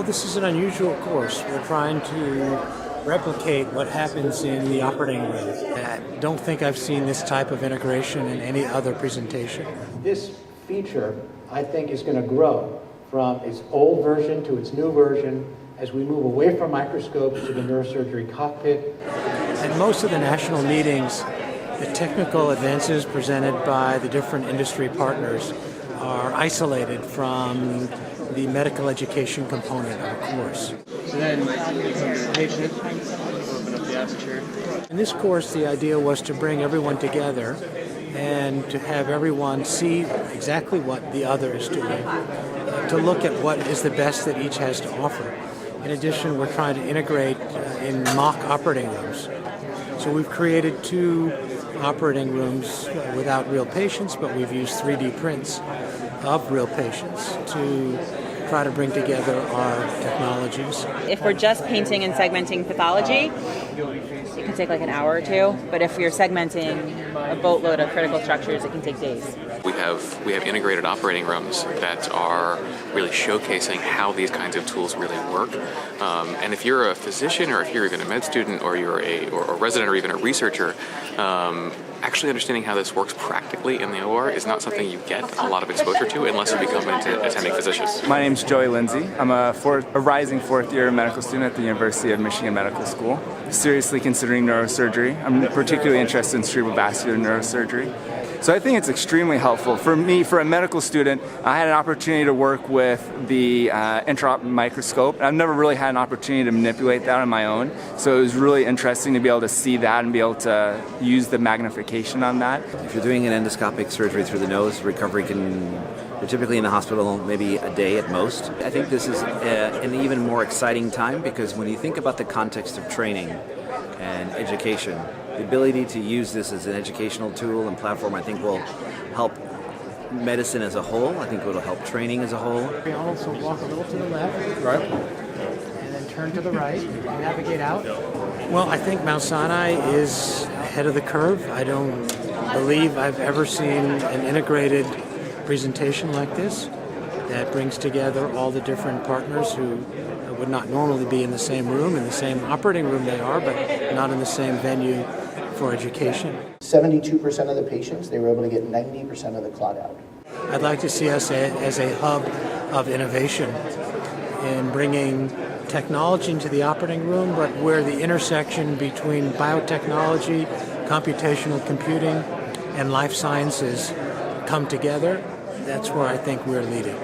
Well, this is an unusual course. We're trying to replicate what happens in the operating room. I don't think I've seen this type of integration in any other presentation. This feature, I think, is going to grow from its old version to its new version as we move away from microscopes to the neurosurgery cockpit. At most of the national meetings, the technical advances presented by the different industry partners are isolated from the medical education component of a course. So then you come to the patient, open up the aperture. In this course, the idea was to bring everyone together and to have everyone see exactly what the other is doing, to look at what is the best that each has to offer. In addition, we're trying to integrate in mock operating rooms. So we've created 2 operating rooms without real patients, but we've used 3D prints of real patients to try to bring together our technologies. If we're just painting and segmenting pathology, it can take like an hour or 2, but if you're segmenting a boatload of critical structures, it can take days. We have integrated operating rooms that are really showcasing how these kinds of tools really work. And if you're a physician, or if you're even a med student, or you're a resident, or even a researcher, actually understanding how this works practically in the OR is not something you get a lot of exposure to unless you become an attending physician. My name's Lindley. I'm a rising 4th-year medical student at the University of Michigan Medical School. Seriously considering neurosurgery. I'm particularly interested in cerebrovascular neurosurgery. So I think it's extremely helpful. For me, for a medical student, I had an opportunity to work with the intraop microscope. I've never really had an opportunity to manipulate that on my own. So it was really interesting to be able to see that and be able to use the magnification on that. If you're doing an endoscopic surgery through the nose, recovery you're typically in the hospital maybe a day at most. I think this is an even more exciting time because when you think about the context of training and education, the ability to use this as an educational tool and platform, I think, will help medicine as a whole. I think it will help training as a whole. We also walk a little to the left, right, and then turn to the right, navigate out. Well, I think Mount Sinai is ahead of the curve. I don't believe I've ever seen an integrated presentation like this that brings together all the different partners who would not normally be in the same room, in the same operating room they are, but not in the same venue for education. 72% of the patients, they were able to get 90% of the clot out. I'd like to see us as a hub of innovation in bringing technology into the operating room, but where the intersection between biotechnology, computational computing, and life sciences come together. That's where I think we're leading.